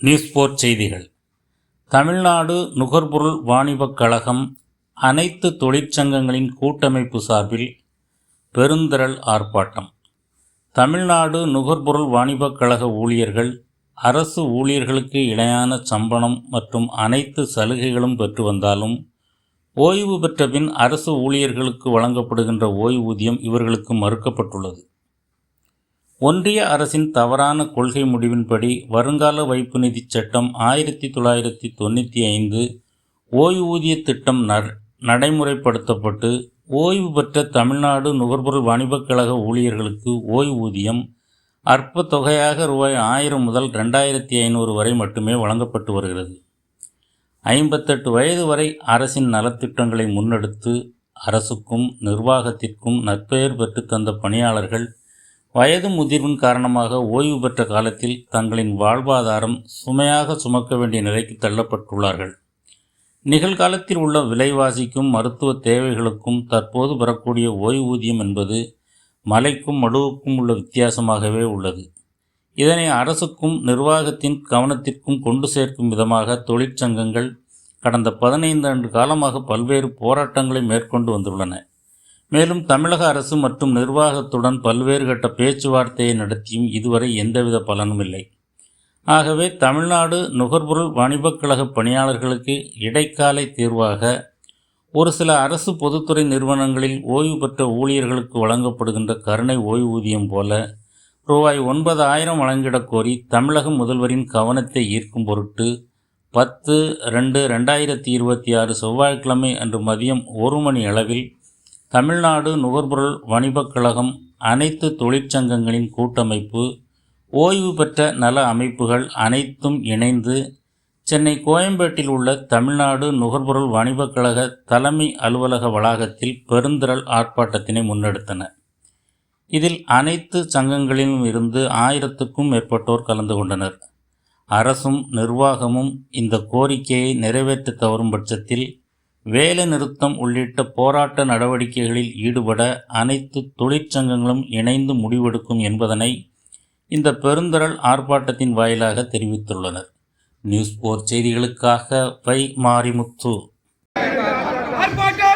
News 4 செய்திகள். தமிழ்நாடு நுகர்பொருள் வாணிபக் கழகம் அனைத்து தொழிற்சங்கங்களின் கூட்டமைப்பு சார்பில் பெருந்திரள் ஆர்ப்பாட்டம். தமிழ்நாடு நுகர்பொருள் வாணிபக் கழக ஊழியர்கள் அரசு ஊழியர்களுக்கு இணையான சம்பளம் மற்றும் அனைத்து சலுகைகளும் பெற்று வந்தாலும் ஓய்வு பெற்ற பின் அரசு ஊழியர்களுக்கு வழங்கப்படுகின்ற ஓய்வூதியம் இவர்களுக்கு மறுக்கப்பட்டுள்ளது. ஒன்றிய அரசின் தவறான கொள்கை முடிவின்படி வருங்கால வைப்பு நிதி சட்டம் 1995 ஓய்வூதிய திட்டம் நடைமுறைப்படுத்தப்பட்டு ஓய்வு பெற்ற தமிழ்நாடு நுகர்பொருள் வாணிபக் கழக ஊழியர்களுக்கு ஓய்வூதியம் அற்ப தொகையாக ரூபாய் 1000 முதல் 2500 வரை மட்டுமே வழங்கப்பட்டு வருகிறது. 58 வயது வரை அரசின் நலத்திட்டங்களை முன்னெடுத்து அரசுக்கும் நிர்வாகத்திற்கும் நற்பெயர் பெற்று தந்த பணியாளர்கள் வயது முதிர்வின் காரணமாக ஓய்வு பெற்ற காலத்தில் தங்களின் வாழ்வாதாரம் சுமையாக சுமக்க வேண்டிய நிலைக்கு தள்ளப்பட்டுள்ளார்கள். நிகழ்காலத்தில் உள்ள விலைவாசிக்கும் மருத்துவ தேவைகளுக்கும் தற்போது பெறக்கூடிய ஓய்வூதியம் என்பது மலைக்கும் மடுவுக்கும் உள்ள வித்தியாசமாகவே உள்ளது. இதனை அரசுக்கும் நிர்வாகத்தின் கவனத்திற்கும் கொண்டு சேர்க்கும் விதமாக தொழிற்சங்கங்கள் கடந்த 15 ஆண்டு காலமாக பல்வேறு போராட்டங்களை மேற்கொண்டு வந்துள்ளன. மேலும் தமிழக அரசு மற்றும் நிர்வாகத்துடன் பல்வேறு கட்ட பேச்சுவார்த்தையை நடத்தியும் இதுவரை எந்தவித பலனும் இல்லை. ஆகவே தமிழ்நாடு நுகர்பொருள் வாணிபக் கழக பணியாளர்களுக்கு இடைக்கால தீர்வாக ஒரு சில அரசு பொதுத்துறை நிறுவனங்களில் ஓய்வு பெற்ற ஊழியர்களுக்கு வழங்கப்படுகின்ற கருணை ஓய்வூதியம் போல ரூபாய் 9000 வழங்கிடக் கோரி தமிழக முதல்வரின் கவனத்தை ஈர்க்கும் பொருட்டு 10/2/2026 செவ்வாய்க்கிழமை அன்று மதியம் 1 மணி அளவில் தமிழ்நாடு நுகர்பொருள் வாணிபக் கழகம் அனைத்து தொழிற்சங்கங்களின் கூட்டமைப்பு ஓய்வு பெற்ற நல அமைப்புகள் அனைத்தும் இணைந்து சென்னை கோயம்பேட்டில் உள்ள தமிழ்நாடு நுகர்பொருள் வாணிபக் கழக தலைமை அலுவலக வளாகத்தில் பெருந்திரள் ஆர்ப்பாட்டத்தினை முன்னெடுத்தன. இதில் அனைத்து சங்கங்களிலும் இருந்து 1000க்கும் மேற்பட்டோர் கலந்து கொண்டனர். அரசும் நிர்வாகமும் இந்த கோரிக்கையை நிறைவேற்ற தவறும் பட்சத்தில் வேலை நிறுத்தம் உள்ளிட்ட போராட்ட நடவடிக்கைகளில் ஈடுபட அனைத்து தொழிற்சங்கங்களும் இணைந்து முடிவெடுக்கும் என்பதனை இந்த பெருந்திரள் ஆர்ப்பாட்டத்தின் வாயிலாக தெரிவித்துள்ளனர். நியூஸ் 4 செய்திகளுக்காக வை மாரிமுத்து. ஆர்ப்பாட்டம்